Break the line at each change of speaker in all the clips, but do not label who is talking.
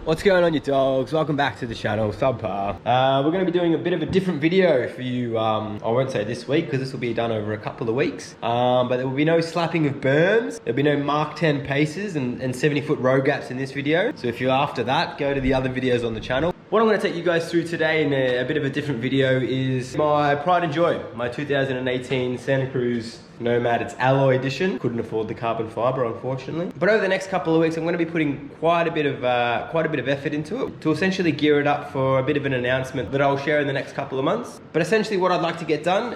What's going on, you dogs? Welcome back to the channel, SUBPAR. We're going to be doing a bit of a different video for you. I won't say this week because this will be done over a couple of weeks. But there will be no slapping of berms. There'll be no Mark 10 paces and 70-foot road gaps in this video. So if you're after that, go to the other videos on the channel. What I'm going to take you guys through today in a bit of a different video is my pride and joy, my 2018 Santa Cruz Nomad. It's alloy edition. Couldn't afford the carbon fiber, unfortunately. But over the next couple of weeks, I'm going to be putting quite a bit of effort into it to essentially gear it up for a bit of an announcement that I'll share in the next couple of months. But essentially, what I'd like to get done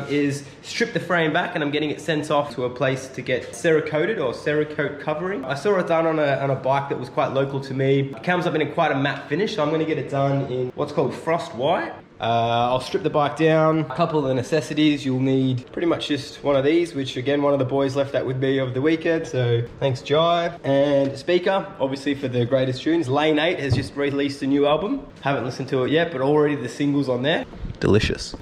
is strip the frame back, and I'm getting it sent off to a place to get Cerakoted or Cerakote covering. I saw it done on a bike that was quite local to me. It comes up in quite a matte finish, so I'm going to get it done in what's called frost white. I'll strip the bike down. A couple of the necessities, you'll need pretty much just one of these, which again, one of the boys left that with me over the weekend, so thanks Jai. And a speaker, obviously for the greatest tunes. Lane 8 has just released a new album. Haven't listened to it yet, but already the singles on there. Delicious.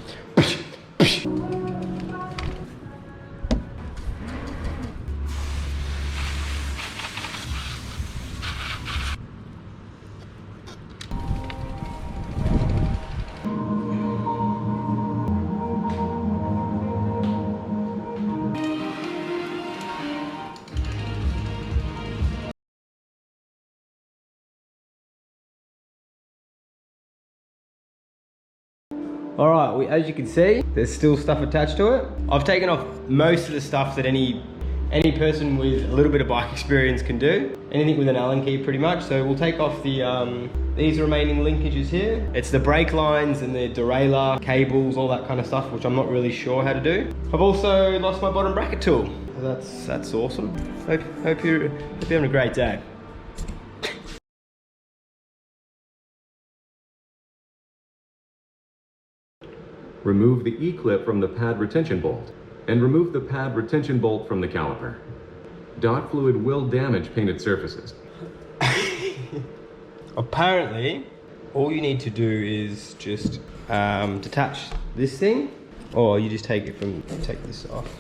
All right, as you can see, there's still stuff attached to it. I've taken off most of the stuff that any person with a little bit of bike experience can do. Anything with an Allen key, pretty much. So we'll take off the these remaining linkages here. It's the brake lines and the derailleur, cables, all that kind of stuff, which I'm not really sure how to do. I've also lost my bottom bracket tool. So that's awesome. Hope you're having a great day.
Remove the E-clip from the pad retention bolt and remove the pad retention bolt from the caliper. Dot fluid will damage painted surfaces.
Apparently, all you need to do is just detach this thing, or you just take this off.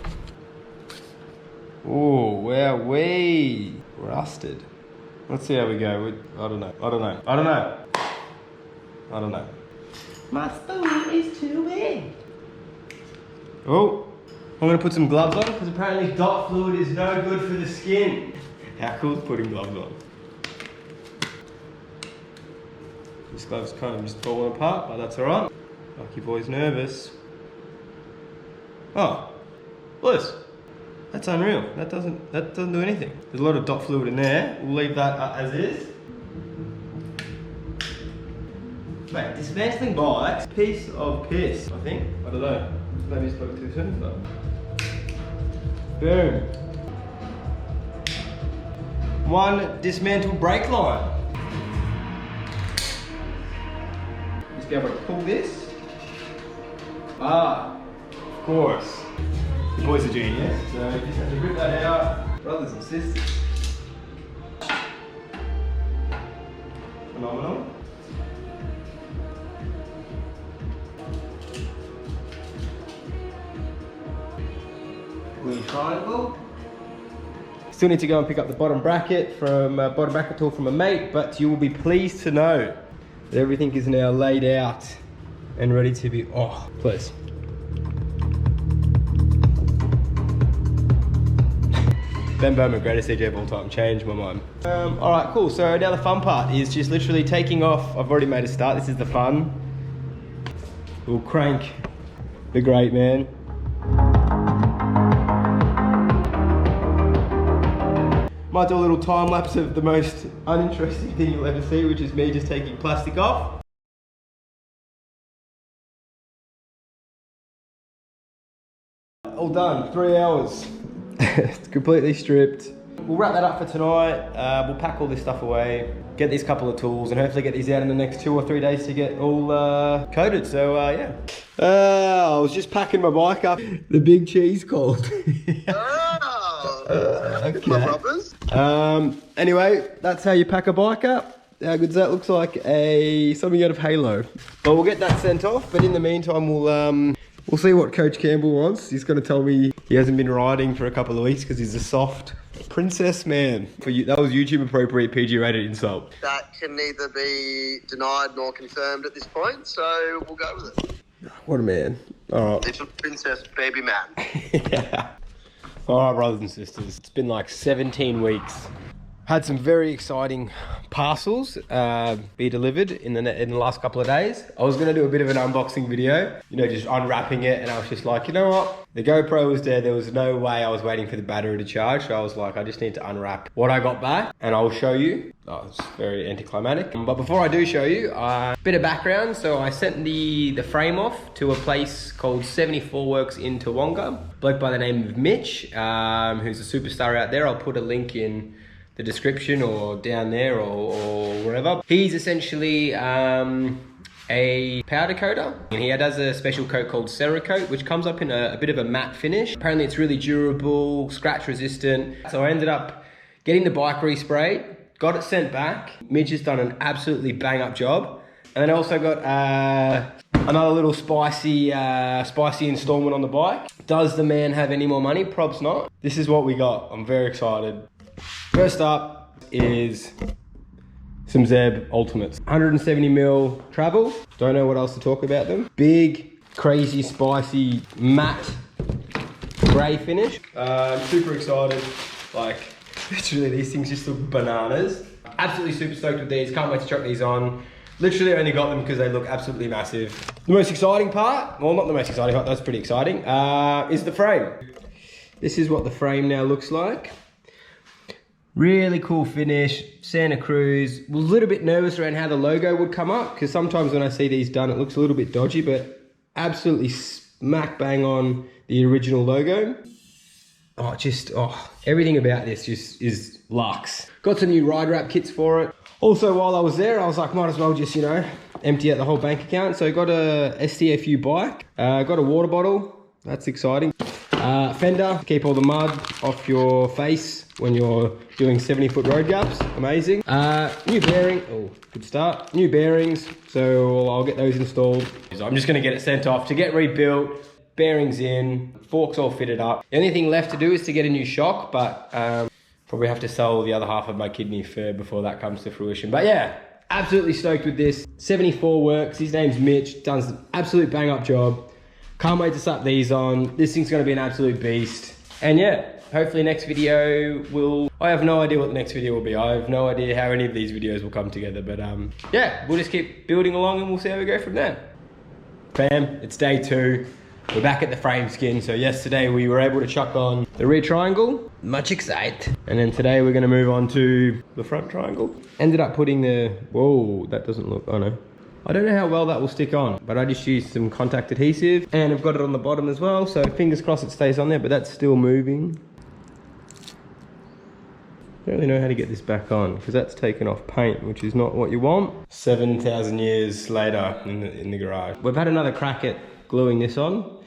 Oh, where we rusted. Let's see how we go. I don't know. My spoon is too big. Oh, I'm gonna put some gloves on because apparently dot fluid is no good for the skin. How cool is putting gloves on? This glove's kind of just falling apart, but that's all right. Lucky boy's nervous. Oh, Bliss. That's unreal. That doesn't do anything. There's a lot of dot fluid in there. We'll leave that as is. Mate, dismantling bikes, piece of piss, I think. I don't know. Maybe I spoke too soon, but... Boom. One dismantled brake line. Just be able to pull this. Ah, of course. The boy's a genius, so you just have to rip that out. Brothers and sisters. Phenomenal. Triangle. Still need to go and pick up the bottom bracket tool from a mate, but you will be pleased to know that everything is now laid out and ready to be, oh, please. Ben Bowman, greatest DJ of all time, changed my mind. All right, cool, so now the fun part is just literally taking off. I've already made a start, this is the fun. We'll crank the great man. Might do a little time lapse of the most uninteresting thing you'll ever see, which is me just taking plastic off. All done, 3 hours. It's completely stripped. We'll wrap that up for tonight. We'll pack all this stuff away, get these couple of tools, and hopefully get these out in the next 2 or 3 days to get all coated. So yeah. I was just packing my bike up. The big cheese called. Okay.
My brothers.
Anyway, that's how you pack a bike up. How good's that? Looks like something out of Halo. But we'll get that sent off. But in the meantime, we'll see what Coach Campbell wants. He's going to tell me he hasn't been riding for a couple of weeks because he's a soft. Princess man. For you, that was YouTube appropriate PG rated insult.
That can neither be denied nor confirmed at this point, so we'll go with it.
What a man. Alright.
Little princess baby man.
Yeah. Alright, brothers and sisters. It's been like 17 weeks. Had some very exciting parcels be delivered in the last couple of days. I was going to do a bit of an unboxing video, you know, just unwrapping it, and I was just like, you know what? The GoPro was there was no way I was waiting for the battery to charge, so I was like, I just need to unwrap what I got back, and I'll show you. Oh, it's very anticlimactic. But before I do show you, a bit of background. So I sent the frame off to a place called 74 Works in Tawonga. Bloke by the name of Mitch, who's a superstar out there. I'll put a link in the description or down there or wherever. He's essentially a powder coater, and he does a special coat called Cerakote, which comes up in a bit of a matte finish. Apparently it's really durable, scratch resistant. So I ended up getting the bike resprayed, got it sent back. Mitch has done an absolutely bang up job. And then I also got another little spicy installment on the bike. Does the man have any more money? Probs not. This is what we got. I'm very excited. First up is some Zeb Ultimates. 170mm travel. Don't know what else to talk about them. Big, crazy, spicy, matte grey finish. Super excited. Like, literally these things just look bananas. Absolutely super stoked with these. Can't wait to chuck these on. Literally only got them because they look absolutely massive. The most exciting part, well, not the most exciting part, that's pretty exciting, is the frame. This is what the frame now looks like. Really cool finish, Santa Cruz. Was a little bit nervous around how the logo would come up, because sometimes when I see these done, it looks a little bit dodgy, but absolutely smack bang on the original logo. Everything about this just is luxe. Got some new ride wrap kits for it. Also, while I was there, I was like, might as well just, you know, empty out the whole bank account. So I got a STFU bike, got a water bottle. That's exciting. Fender, keep all the mud off your face when you're doing 70-foot road gaps. Amazing. New bearing. Oh, good start. New bearings. So I'll get those installed. So I'm just going to get it sent off to get rebuilt. Bearings in, forks all fitted up. The only thing left to do is to get a new shock, but probably have to sell the other half of my kidney before that comes to fruition. But yeah, absolutely stoked with this. 74 Works. His name's Mitch. Done an absolute bang up job. Can't wait to slap these on. This thing's going to be an absolute beast. And yeah, hopefully next video I have no idea what the next video will be. I have no idea how any of these videos will come together. But yeah, we'll just keep building along and we'll see how we go from there. Fam, it's day 2. We're back at the frame skin. So yesterday we were able to chuck on the rear triangle. Much excited. And then today we're going to move on to the front triangle. Ended up putting whoa, that doesn't look, oh no. I don't know how well that will stick on, but I just used some contact adhesive and I've got it on the bottom as well. So fingers crossed it stays on there, but that's still moving. Don't really know how to get this back on because that's taken off paint, which is not what you want. 7,000 years later in the garage. We've had another crack at gluing this on.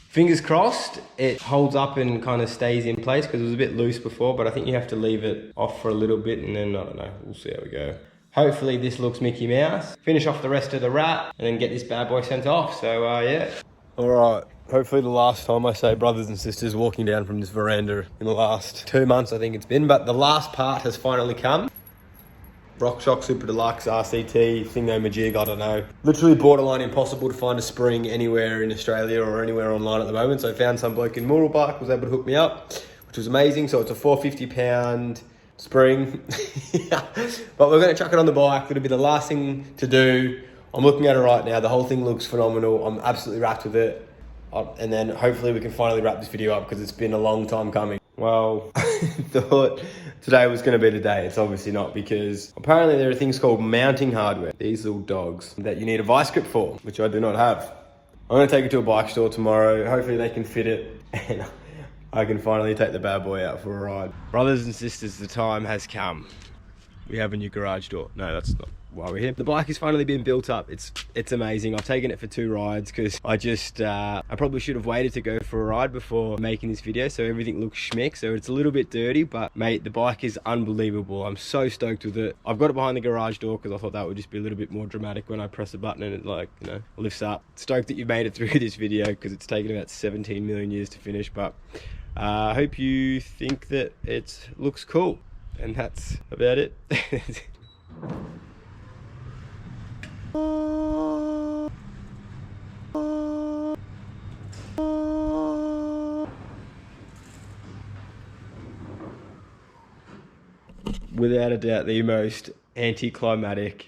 Fingers crossed it holds up and kind of stays in place because it was a bit loose before, but I think you have to leave it off for a little bit and then, I don't know, we'll see how we go. Hopefully this looks Mickey Mouse. Finish off the rest of the wrap and then get this bad boy sent off. So yeah. All right. Hopefully the last time I say brothers and sisters walking down from this veranda in the last 2 months, I think it's been, but the last part has finally come. RockShox Super Deluxe RCT thingamajig, I don't know. Literally borderline impossible to find a spring anywhere in Australia or anywhere online at the moment. So I found some bloke in Mooralbark was able to hook me up, which was amazing. So it's a 450-pound spring. But we're going to chuck it on the bike. It'll be the last thing to do. I'm looking at it right now. The whole thing looks phenomenal. I'm absolutely wrapped with it. And then hopefully we can finally wrap this video up because it's been a long time coming. Well, I thought today was going to be the day. It's obviously not, because apparently there are things called mounting hardware. These little dogs that you need a vice grip for, which I do not have. I'm going to take it to a bike store tomorrow. Hopefully they can fit it and I can finally take the bad boy out for a ride. Brothers and sisters, the time has come. We have a new garage door. No, that's not why we're here. The bike has finally been built up. It's amazing. I've taken it for 2 rides because I probably should have waited to go for a ride before making this video, so everything looks schmick. So it's a little bit dirty, but mate, the bike is unbelievable. I'm so stoked with it. I've got it behind the garage door because I thought that would just be a little bit more dramatic when I press a button and it, like, you know, lifts up. Stoked that you made it through this video because it's taken about 17 million years to finish, but I hope you think that it looks cool, and that's about it. Without a doubt, the most anticlimactic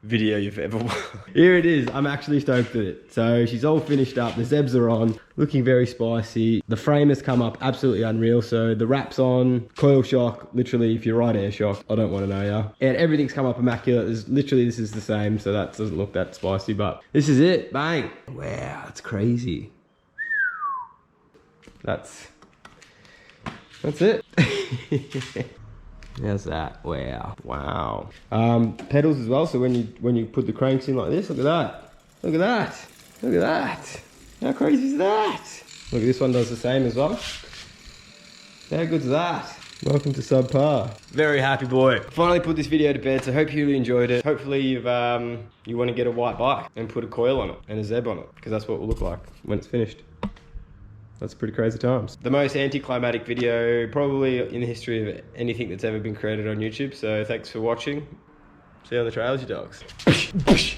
video you've ever watched. Here it is. I'm actually stoked with it. So she's all finished up. The Zebs are on, looking very spicy. The frame has come up absolutely unreal. So the wrap's on, coil shock, literally if you're right air shocked, I don't want to know ya. And everything's come up immaculate. There's literally, this is the same. So that doesn't look that spicy, but this is it. Bang. Wow, that's crazy. That's it. How's that? Wow. Wow. Pedals as well, so when you put the cranks in like this, look at that. Look at that. Look at that. How crazy is that? Look, this one does the same as well. How good's that? Welcome to SUBPAR. Very happy boy. Finally put this video to bed, so hope you really enjoyed it. Hopefully you want to get a white bike and put a coil on it and a Zeb on it, because that's what it will look like when it's finished. That's pretty crazy times. The most anticlimactic video probably in the history of anything that's ever been created on YouTube. So thanks for watching. See you on the trails, you dogs.